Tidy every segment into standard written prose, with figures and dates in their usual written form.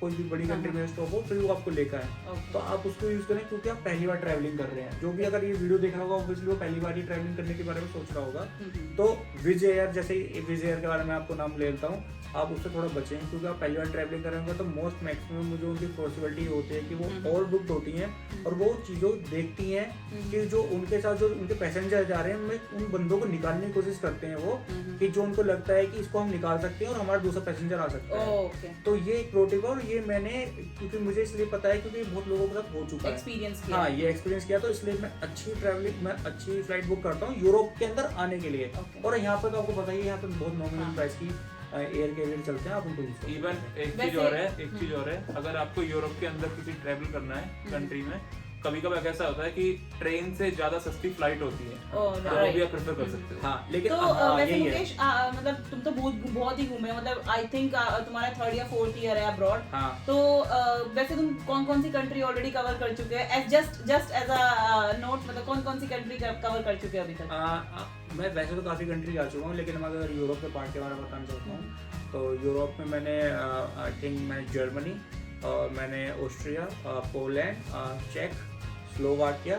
कोई भी बड़ी कंट्री में स्टॉप हो फिर वो आपको लेकर आए, तो आप उसको यूज करें क्योंकि आप पहली बार ट्रैवलिंग कर रहे हैं। जो भी अगर ये वीडियो देख रहा होगा ऑब्वियसली वो पहली बार ही ट्रैवलिंग करने के बारे में सोच रहा होगा, तो विज एयर, जैसे विज एयर के बारे में आपको नाम ले लेता हूँ, आप उससे थोड़ा बचें क्योंकि आप पहली बार ट्रैवलिंग करेंगे तो मोस्ट मैक्सिमम जो उनकी पॉसिबिलिटी होती है कि वो ओवर बुक्ड होती हैं और वो चीज़ों देखती हैं कि जो उनके साथ जो उनके पैसेंजर जा रहे हैं उन बंदों को निकालने की कोशिश करते हैं वो, कि जो उनको लगता है कि इसको हम निकाल सकते हैं और हमारा दूसरा पैसेंजर आ सकता है। तो ये एक प्रो टिप है और ये मैंने क्योंकि मुझे इसलिए पता है क्योंकि बहुत लोगों के साथ हो चुका है, एक्सपीरियंस किया। हाँ, ये एक्सपीरियंस किया, तो इसलिए मैं अच्छी फ्लाइट बुक करता हूँ यूरोप के अंदर आने के लिए। और यहाँ पर तो आपको पता ही है यहाँ पे बहुत नॉमिनल प्राइस की एयर कैरियर चलते हैं, आप उनको इवन एक चीज और है, अगर आपको यूरोप के अंदर किसी ट्रैवल करना है कंट्री में, कभी कभी ऐसा होता है कि ट्रेन से ज्यादा सस्ती फ्लाइट होती है, तो वो भी आप प्रेफर कर सकते हो। हाँ, लेकिन तो वैसे मुकेश मतलब तुम तो बहुत ही घूमे, मतलब आई थिंक तुम्हारा 3rd या 4th ईयर है अब्रॉड। तो वैसे तुम कौन सी कंट्री ऑलरेडी कवर कर चुके हैं? जस्ट एज अ नोट, मतलब कौन सी कंट्री कवर कर चुके हैं अभी तक? मैं वैसे तो काफ़ी कंट्री जा चुका हूँ, लेकिन मैं अगर यूरोप के पार्ट के बारे में बताना चाहता हूँ तो यूरोप में मैंने आई थिंक मैं जर्मनी और मैंने ऑस्ट्रिया, पोलैंड, चेक, स्लोवाकिया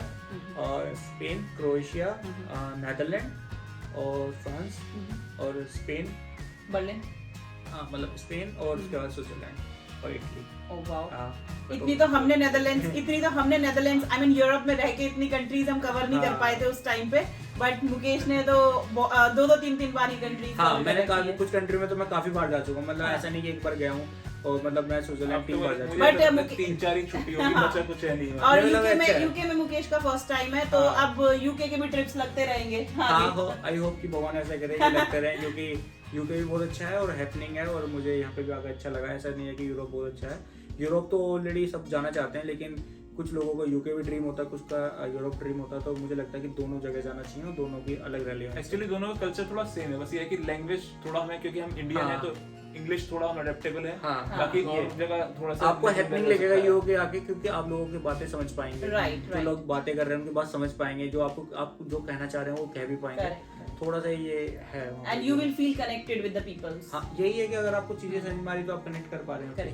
और स्पेन, क्रोएशिया, नेदरलैंड और फ्रांस और स्पेन, बर्लिन, हाँ मतलब स्पेन और उसके बाद स्विट्जरलैंड और इटली। ओह वाओ, इतनी तो हमने नेदरलैंड्स आई मीन यूरोप में रह के इतनी कंट्रीज हम कवर नहीं कर पाए थे उस टाइम पे, बट मुकेश ने तो 2-3 बार ही कंट्रीज। हाँ, मैंने कुछ कंट्री में तो मैं काफी बार जा चुका हूँ, मतलब ऐसा नहीं कि एक बार गया हूँ, और मतलब मैं स्विट्जरलैंड 3 बार जा चुका हूँ, बट 3-4 ही छुट्टी होगी, बच्चा कुछ है नहीं। और यूके में मुकेश का फर्स्ट टाइम है, तो अब यूके के भी ट्रिप्स लगते रहेंगे। हाँ, आई होप कि भगवान ऐसा करे कि लगते रहे, क्योंकि यूके भी बहुत अच्छा है और हैपनिंग है, और मुझे यहाँ पे भी आकर अच्छा लगा। ऐसा नहीं है कि यूरोप बहुत अच्छा है, यूरोप तो ऑलरेडी सब जाना चाहते हैं, लेकिन कुछ लोगों को यूके भी ड्रीम होता है, कुछ का यूरोप ड्रीम होता है, तो मुझे लगता है कि दोनों जगह जाना चाहिए और दोनों की अलग रैली है। एक्चुअली दोनों का कल्चर थोड़ा सेम है, बस ये है कि लैंग्वेज थोड़ा हमें, क्योंकि हम इंडियन है तो इंग्लिश थोड़ा हम अडेप्टेबल है, बाकी और जगह थोड़ा सा आपको हैपनिंग लगेगा यूके आके, क्योंकि आप लोगों की बातें समझ पाएंगे, जो लोग बातें कर रहे हैं उनकी बात समझ पाएंगे, जो आप जो कहना चाह रहे हैं वो कह भी पाएंगे, थोड़ा सा ये है। And you will feel connected with the peoples. हाँ, यही है कि अगर आपको चीजें समझ में आ रही तो आप कनेक्ट कर पा रहे हैं।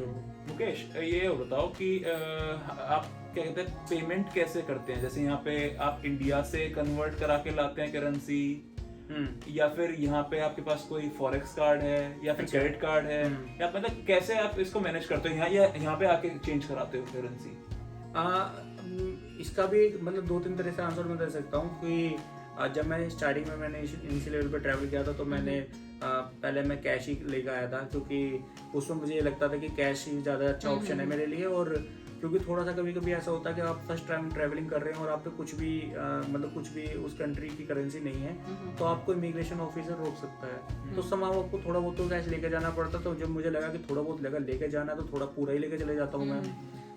मुकेश, ये बताओ कि आप क्या कहते हैं, पेमेंट कैसे करते हैं? जैसे यहाँ पे आप इंडिया से कन्वर्ट करा के लाते हैं करेंसी, या फिर यहाँ पे आपके पास कोई फॉरेक्स कार्ड है या फिर क्रेडिट कार्ड है, या मतलब कैसे आप इसको मैनेज करते हो यहाँ पे आके चेंज कराते हो करेंसी? इसका भी मतलब 2-3 तरह से आंसर मैं दे सकता हूँ कि जब मैंने स्टार्टिंग में मैंने इनिशियल लेवल पे ट्रैवल किया था तो मैंने पहले मैं कैश ही लेकर आया था, क्योंकि उसमें मुझे ये लगता था कि कैश ही ज़्यादा अच्छा ऑप्शन है मेरे लिए। और क्योंकि थोड़ा सा कभी कभी ऐसा होता है कि आप फर्स्ट टाइम ट्रैवलिंग कर रहे हैं और आप पे कुछ भी उस कंट्री की करेंसी नहीं है, तो आपको इमिग्रेशन ऑफिसर रोक सकता है, तो समाव आपको थोड़ा बहुत तो कैश लेके जाना पड़ता। तो जब मुझे लगा कि थोड़ा बहुत लेके जाना है तो थोड़ा पूरा ही लेके चले जाता हूँ मैं।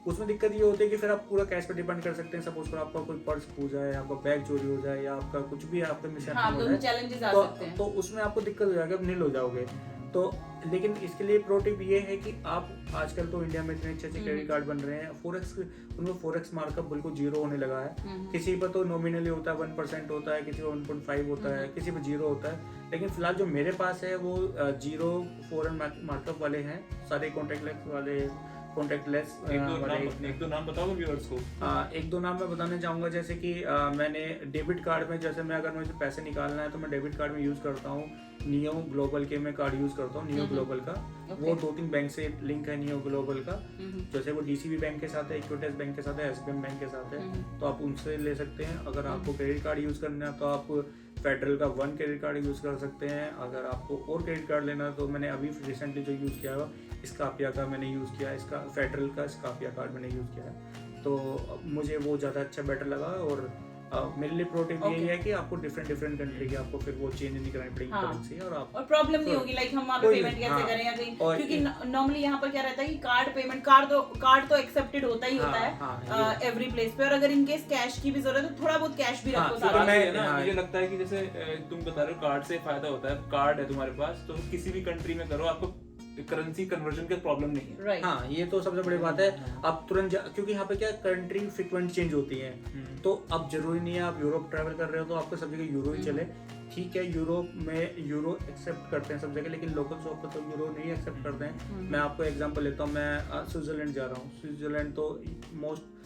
उसमें दिक्कत ये होती है कि फिर आप पूरा कैश पे डिपेंड कर सकते हैं। सपोज कर आपका कोई पर्स खो जाए, आपका बैग चोरी हो जाए, या आपका कुछ भी आपका मिस हो जाए, तो उसमें आपको दिक्कत हो जाएगी, आप नील हो जाओगे। तो लेकिन इसके लिए प्रो टिप ये है कि आप आजकल तो इंडिया में इतने अच्छे क्रेडिट कार्ड बन रहे हैं, उनमें फॉरेक्स मार्कअप बिल्कुल 0 होने लगा है। किसी पर तो नॉमिनली होता है 1% होता है, किसी पर 1.5 होता है, किसी पर 0 होता है, लेकिन फिलहाल जो मेरे पास है वो 0 फॉरेन मार्कअप वाले हैं, सारे कॉन्टेक्टलेस। एक दो नाम बताओ व्यूअर्स को। एक दो नाम मैं बताना चाहूँगा, जैसे कि मैंने डेबिट कार्ड में, जैसे मैं अगर मुझे पैसे निकालना है तो मैं डेबिट कार्ड में यूज़ करता हूँ नियो ग्लोबल के मैं कार्ड यूज़ करता हूँ, नियो ग्लोबल का। वो 2-3 बैंक से लिंक है नियो ग्लोबल का, जैसे वो डीसीबी बैंक के साथ है, इक्विटेस बैंक के साथ है, एसबीएम बैंक के साथ है, तो आप उनसे ले सकते हैं। अगर आपको क्रेडिट कार्ड यूज़ करना है तो आप फेडरल का 1 क्रेडिट कार्ड यूज़ कर सकते हैं। अगर आपको और क्रेडिट कार्ड लेना है तो मैंने अभी रिसेंटली जो यूज़ किया है स्कापिया का मैंने यूज़ किया है, इसका फेडरल का स्कापिया कार्ड मैंने यूज़ किया है, तो मुझे वो ज़्यादा अच्छा बेटर लगा। और मेरे लिए प्रो टिप यही है कि आपको डिफरेंट कंट्री की आपको फिर वो चेंज नहीं करानी पड़ेगी करेंसी, और प्रॉब्लम नहीं होगी लाइक हम वहाँ पे पेमेंट कैसे करें या कहीं, क्योंकि नॉर्मली यहाँ पर क्या रहता है कि कार्ड तो एक्सेप्टेड होता ही होता है एवरी प्लेस पे, और अगर इन केस कैश की भी जरूरत है तो थोड़ा बहुत कैश भी रखो साथ में। मुझे लगता है कि जैसे तुम बता रहे हो कार्ड से फायदा होता है, कार्ड है तुम्हारे पास तो किसी भी कंट्री में करो, आपको करेंसी कन्वर्जन का प्रॉब्लम नहीं है। हाँ, ये तो सबसे बड़ी बात है। आप तुरंत क्योंकि यहाँ पे क्या कंट्री फ्रिक्वेंट चेंज होती है, तो अब जरूरी नहीं है आप यूरोप ट्रैवल कर रहे हो तो आपको सभी का यूरो ही चले। ठीक है यूरोप में यूरो एक्सेप्ट करते हैं सब जगह, लेकिन लोकल शॉप पर तो यूरो नहीं एक्सेप्ट करते हैं। मैं आपको एग्जांपल लेता हूँ, मैं स्विट्जरलैंड जा रहा हूँ। स्विट्जरलैंड तो मोस्ट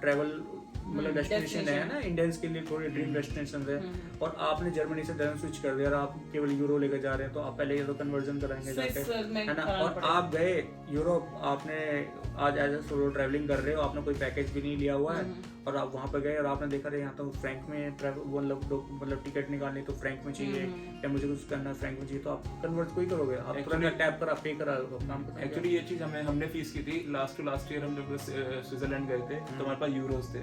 ट्रैवल मतलब डेस्टिनेशन है ना इंडियंस के लिए, थोड़ी ड्रीम डेस्टिनेशन है। और आपने जर्मनी से धर्म स्विच कर दिया और आप केवल यूरो लेकर जा रहे हैं, तो आप पहले ये तो कन्वर्जन कराएंगे जाके, है ना। और आप गए यूरोप, आपने आज एज ए सोलो ट्रैवलिंग कर रहे हो, आपने कोई पैकेज भी नहीं लिया हुआ है, और आप वहाँ पे गए और आपने देखा यहाँ तो फ्रैंक में मतलब टिकट निकालनी तो फ्रैंक में चाहिए, या मुझे कुछ करना फ्रैंक में चाहिए, तो आप कन्वर्ट कोई करोगे, आप तुरंत टैप कर आप पे करा दो काम। एक्चुअली ये चीज हमने फीस की थी लास्ट ईयर, हम जब स्विट्जरलैंड गए थे तो हमारे पास यूरोस थे।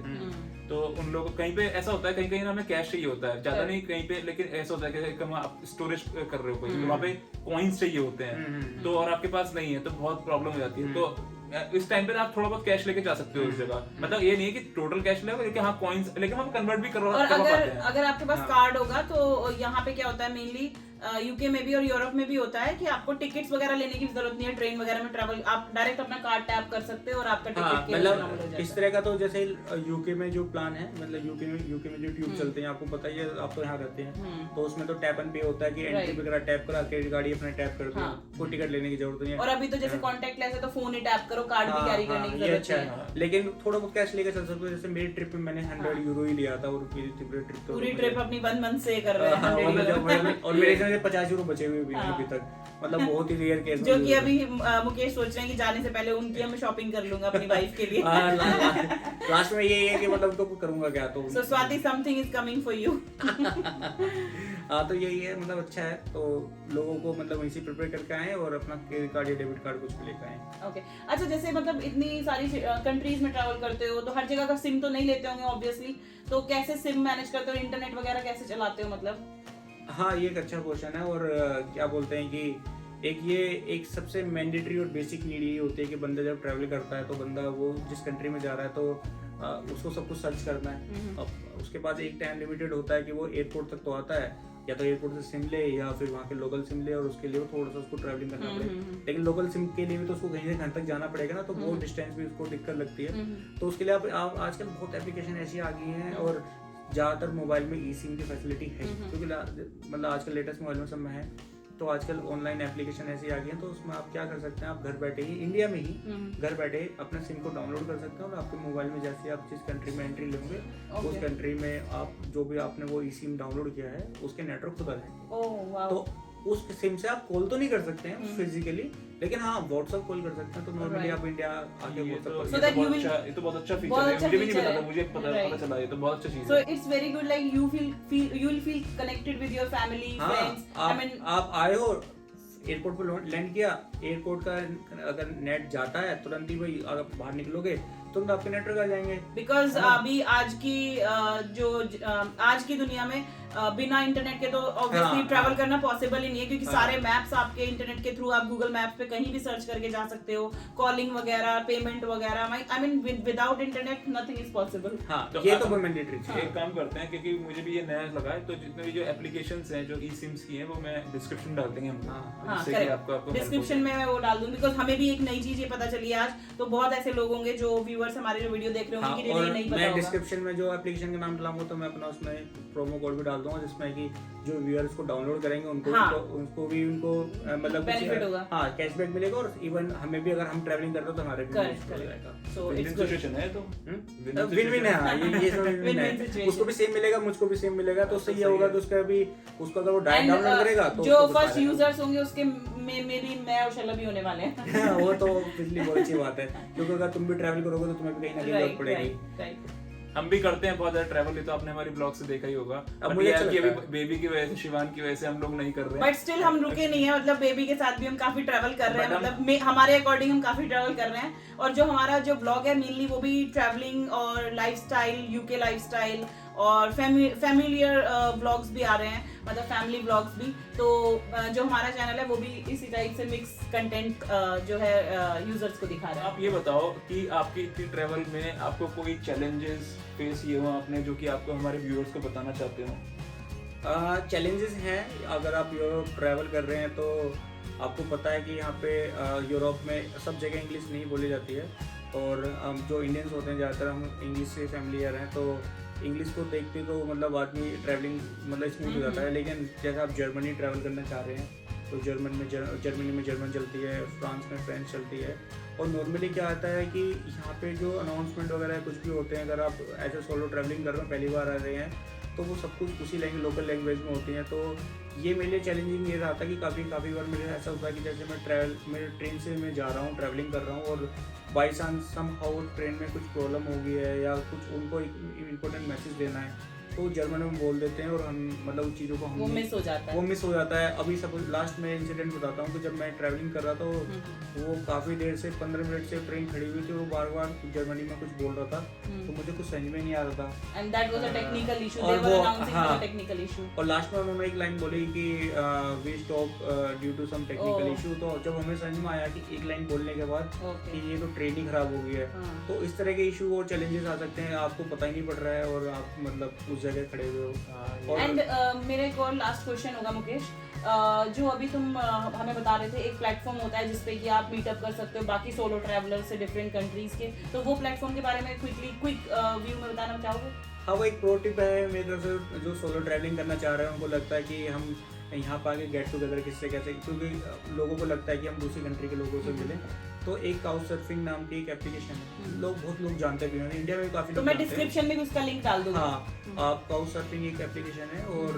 तो उन लोगों कहीं पे ऐसा होता है, कहीं कहीं ना हमें कैश चाहिए होता है, ज्यादा नहीं कहीं पे, लेकिन ऐसा होता है कि आप स्टोरेज कर रहे हो कोई, तो वहाँ पे कॉइन्स चाहिए होते हैं, तो और आपके पास नहीं है तो बहुत प्रॉब्लम हो जाती है। तो इस टाइम पे आप थोड़ा बहुत कैश लेके जा सकते हो उस जगह, मतलब ये नहीं है कि टोटल कैश ले, लेकिन हाँ कॉइन्स, लेकिन हम कन्वर्ट भी करवा पाते हैं। अगर आपके पास कार्ड होगा तो यहाँ पे क्या होता है, मेनली यूके में भी और यूरोप में भी होता है कि आपको टिकट्स वगैरह लेने की जरूरत नहीं है, ट्रेन वगैरह में ट्रैवल आप डायरेक्ट अपना कार्ड टैप कर सकते हो और आपका टिकट मतलब इस तरह का। तो जैसे यूके में जो प्लान है, मतलब यूके में जो ट्यूब चलते हैं, आपको पता ही है, आप तो यहाँ रहते हैं, तो उसमें तो टैप एंड पे होता है कि एंट्री वगैरह टैप करा के गाड़ी अपने टैप कर दो, कोई टिकट लेने की जरूरत नहीं है। और अभी तो जैसे कॉन्टैक्टलेस है तो फोन ही टैप करो, कार्ड भी कैरी करने की जरूरत नहीं है। लेकिन थोड़ा बहुत कैश लेके चल सकते हो। जैसे मेरी ट्रिप में मैंने 100 यूरो ही लिया था, और पूरी ट्रिप अपनी 1 मंथ से कर रहे हैं, और मेरे से 50 यूरो बचे हुए भी हैं अभी तक, मतलब बहुत ही रेयर केस। जो कि अभी मुकेश सोच रहे हैं कि जाने से पहले उनकी मैं शॉपिंग कर लूंगा अपनी वाइफ के लिए। लास्ट में यही है कि मतलब तो करूंगा क्या, तो so Swati something is coming for you. हाँ तो यही है, मतलब अच्छा है, तो लोगों को मतलब वहीं से प्रिपेयर करके आए और अपना क्रेडिट कार्ड या डेबिट कार्ड कुछ भी लेकर आए। ओके अच्छा, जैसे मतलब इतनी सारी कंट्रीज में ट्रैवल करते हो तो हर जगह का सिम तो नहीं लेते होंगे ऑब्वियसली, तो कैसे सिम मैनेज करते हो, इंटरनेट वगैरह कैसे चलाते हो मतलब? हाँ ये एक अच्छा क्वेश्चन है। और क्या बोलते हैं कि एक सबसे मैंडेटरी और बेसिक नीड ये होती है कि बंदा जब ट्रैवल करता है तो बंदा वो जिस कंट्री में जा रहा है तो उसको सब कुछ सर्च करना है। अब उसके पास एक टाइम लिमिटेड होता है कि वो एयरपोर्ट तक तो आता है, या तो एयरपोर्ट से सिम ले या फिर वहाँ के लोकल सिम ले, और उसके लिए थोड़ा सा उसको ट्रैवलिंग करना पड़ेगा। लेकिन लोकल सिम के लिए भी तो उसको कहीं से घर तक जाना पड़ेगा ना, तो वो डिस्टेंस भी उसको दिक्कत लगती है। तो उसके लिए आप आजकल बहुत एप्लीकेशन ऐसी आ गई हैं, और ज़्यादातर मोबाइल में ई सिम की फैसिलिटी है, क्योंकि मतलब आजकल लेटेस्ट मोबाइल में सब में है। तो आजकल ऑनलाइन एप्लीकेशन ऐसी आ गई हैं, तो उसमें आप क्या कर सकते हैं, आप घर बैठे ही इंडिया में ही घर बैठे अपने सिम को डाउनलोड कर सकते हैं, और आपके मोबाइल में जैसे आप जिस कंट्री में एंट्री लेंगे उस कंट्री में आप जो भी आपने वो ई सिम डाउनलोड किया है उसके नेटवर्क खुद आ जाएंगे। तो उस सिम से आप कॉल तो नहीं कर सकते हैं फिजिकली, लेकिन हाँ व्हाट्सएप कॉल कर सकते हैं। तो नॉर्मली आप इंडिया आके WhatsApp कर, ये तो बहुत अच्छा फीचर है, मुझे भी नहीं पता था, मुझे पता चला, ये तो बहुत अच्छा चीज है। So it's very good, like you will feel connected with your family friends. I mean आप आए हो एयरपोर्ट पर लैंड किया, एयरपोर्ट का अगर नेट जाता है तुरंत ही वही अगर बाहर निकलोगे तुरंत आपके नेटवर्क आ जाएंगे। बिकॉज अभी आज की दुनिया में बिना इंटरनेट के तो ऑब्वियसली ट्रैवल करना पॉसिबल ही नहीं है, क्योंकि सारे मैप्स आपके इंटरनेट के थ्रू, आप गूगल मैप्स पे कहीं भी सर्च करके जा सकते हो, कॉलिंग वगैरह, पेमेंट वगैरह। I mean without internet nothing is possible. तो ये तो मैंडेटरी है। एक काम करते हैं, क्योंकि मुझे भी ये नया लगा है, तो जितने भी जो एप्लीकेशंस हैं जो ई सिम्स की हैं वो मैं डिस्क्रिप्शन डाल देंगे हम, जिससे कि आपको डिस्क्रिप्शन में मैं वो डाल दूं, बिकॉज हमें भी एक नई चीज ये पता चली आज, तो बहुत ऐसे लोग होंगे जो व्यूअर्स हमारे जो वीडियो देख रहे होंगे कि नहीं पता होगा। मैं डिस्क्रिप्शन में जो एप्लीकेशन का नाम डालूंगा तो मैं अपना उसमें प्रोमो कोड भी डाल दूंगा, जिसमें कि जो व्यूअर्स को डाउनलोड करेंगे उनको मतलब बेनिफिट होगा, हाँ कैशबैक मिलेगा, और इवन हमें भी अगर हम ट्रैवलिंग करते हो तो हमारे भी सो इट्स सिचुएशन है, तो विन-विन है। हाँ ये सब विन है, उसको भी सेम मिलेगा, मुझको भी सेम मिलेगा, तो सही होगा। तो उसका भी उसको अगर वो डायरेक्ट डाउनलोड करेगा तो जो फर्स्ट यूजर्स होंगे उसके में भी मैं और शैला भी होने वाले हैं। वो तो पिछली बहुत अच्छी बात है, क्योंकि अगर तुम भी ट्रैवल करोगे तो तुम्हें भी कहीं ना कहीं जरूरत पड़ेगी। हम भी करते हैं बहुत ज्यादा ट्रैवल, ये तो आपने हमारी ब्लॉग से देखा ही होगा। अब मुझे अभी बेबी की वजह से, शिवान की वजह से हम लोग नहीं कर रहे हैं, बट स्टिल हम रुके नहीं है, मतलब बेबी के साथ भी हम काफी ट्रैवल कर रहे हैं, मतलब हमारे अकॉर्डिंग हम काफी ट्रैवल कर रहे हैं। और जो हमारा जो ब्लॉग है मेनली वो भी ट्रैवलिंग और लाइफस्टाइल, यूके लाइफस्टाइल और फैमिलियर ब्लॉग्स भी आ रहे हैं, मतलब फैमिली ब्लॉग्स भी। तो जो हमारा चैनल है वो भी इसी टाइप से मिक्स कंटेंट जो है यूजर्स को दिखा रहा है। आप ये बताओ कि आपकी इतनी ट्रैवल में आपको कोई चैलेंजेस फेस ये हुआ आपने, जो कि आपको हमारे व्यूअर्स को बताना चाहते हो? चैलेंजेस हैं, अगर आप यूरोप ट्रैवल कर रहे हैं तो आपको पता है कि यहाँ पे यूरोप में सब जगह इंग्लिश नहीं बोली जाती है, और जो इंडियंस होते हैं ज़्यादातर हम इंग्लिश से फैमिलियर हैं, तो इंग्लिश को देखते तो मतलब आदमी ट्रैवलिंग मतलब स्मूथ हो जाता है, लेकिन जैसे आप जर्मनी ट्रैवल करना चाह रहे हैं तो जर्मनी में जर्मन चलती है, फ्रांस में फ्रेंच चलती है। और नॉर्मली क्या आता है कि यहाँ पे जो अनाउंसमेंट वगैरह कुछ भी होते हैं, अगर आप ऐसे सोलो ट्रैवलिंग कर रहे हो, पहली बार आ रहे हैं, तो वो सब कुछ उसी लोकल लैंग्वेज में होती हैं। तो ये मेरे लिए चैलेंजिंग ये रहा था कि काफ़ी बार मेरे ऐसा होता है कि जैसे मैं ट्रेन से मैं जा रहा हूँ, ट्रैवलिंग कर रहा हूँ, और बाई चांस समहाउ ट्रेन में कुछ प्रॉब्लम हो गई है या कुछ उनको इम्पोर्टेंट मैसेज देना है, तो जर्मन में बोल देते हैं और हम मतलब उस चीज़ों को हम वो मिस हो जाता है। अभी सब लास्ट में इंसिडेंट बताता हूँ कि जब मैं ट्रैवलिंग कर रहा था वो काफ़ी देर से 15 मिनट से ट्रेन खड़ी हुई थी, वो बार बार जर्मनी में कुछ बोल रहा था, तो मुझे कुछ समझ में नहीं आ रहा था। And that was a technical issue, और they were announcing the technical issue. और लास्ट में उन्होंने एक लाइन बोली कि we stop due to some technical issue. तो जब हमें समझ में आया कि एक लाइन बोलने के बाद कि ये तो ट्रेन ही खराब हो गई है, तो इस तरह के इशू और चैलेंजेस आ सकते हैं, आपको पता ही नहीं पड़ रहा है और आप मतलब उस जगह खड़े हुए हो। एंड मेरा एक और लास्ट क्वेश्चन होगा मुकेश, जो अभी तुम हमें बता रहे थे एक प्लेटफॉर्म होता है जिसपे कि आप मीटअप कर सकते हो बाकी सोलो ट्रैवलर से डिफरेंट कंट्रीज के, तो वो प्लेटफॉर्म के बारे में क्विक व्यू में बताना चाहोगे? हाँ, वो एक प्रो टिप है मेरी तरफ से। जो सोलो ट्रैवलिंग करना चाह रहे हैं उनको लगता है कि हम यहाँ पर आके गेट टुगेदर किससे कैसे, क्योंकि लोगों को लगता है कि हम दूसरी कंट्री के लोगों से मिलें, तो एक काउच सर्फिंग नाम की एक एप्लीकेशन है, बहुत लोग जानते भी हैं, इंडिया में भी काफी लोग मैं डिस्क्रिप्शन में भी उसका लिंक डाल दूंगा। हाँ, आप काउच सर्फिंग एक एप्लीकेशन है और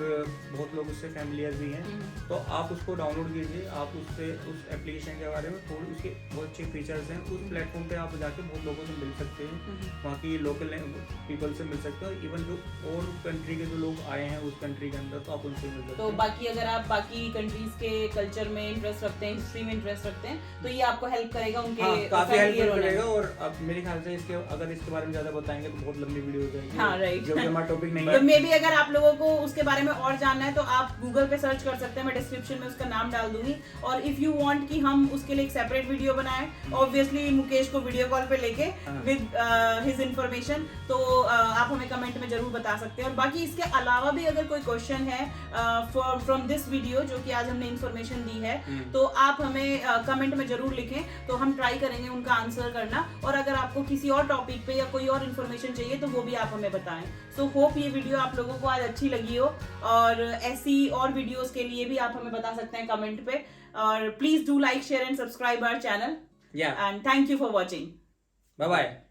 बहुत लोग उससे फैमिलियर भी हैं, तो आप उसको डाउनलोड कीजिए। आप उससे उस एप्लीकेशन के बारे में थोड़ी उसके बहुत अच्छे फीचर्स हैं, उस प्लेटफॉर्म पे आप जाके बहुत लोगों से मिल सकते हैं, वहाँ की लोकल पीपल से मिल सकते हैं, इवन जो और कंट्री के जो लोग आए हैं उस कंट्री के अंदर, तो आप उनसे मिल सकते हैं। तो बाकी अगर आप बाकी कंट्रीज के कल्चर में इंटरेस्ट रखते हैं, हिस्ट्री में इंटरेस्ट रखते हैं, तो ये आपको हेल्प करेगा उनके काफी हेल्प करेगा। और अब मेरे ख्याल से अगर इसके बारे में ज्यादा बताएंगे तो बहुत लंबी वीडियो हो जाएगी। हाँ, राइट, जो कि हमारा टॉपिक नहीं है। तो मे बी अगर आप लोगों को उसके बारे में और जानना है तो आप गूगल पे सर्च कर सकते हैं, मैं डिस्क्रिप्शन में उसका नाम डाल दूंगी। और इफ यू वांट कि हम उसके लिए एक सेपरेट वीडियो बनाएं, ऑब्वियसली मुकेश को वीडियो कॉल पे लेके विद हिज इंफॉर्मेशन, तो आप हमें कमेंट में जरूर बता सकते हैं। और बाकी इसके अलावा भी अगर कोई क्वेश्चन है फ्रॉम दिस वीडियो जो कि आज हमने इंफॉर्मेशन दी है, तो आप हमें कमेंट में जरूर लिखें, तो हम ट्राई करेंगे उनका आंसर करना। और अगर आपको किसी और टॉपिक पे या कोई और इन्फॉर्मेशन चाहिए तो वो भी आप हमें बताएं। सो होप ये वीडियो आप लोगों को आज अच्छी लगी हो, और ऐसी और वीडियोस के लिए भी आप हमें बता सकते हैं कमेंट पे। और please do like, share and subscribe our channel, and thank you for watching. Bye bye.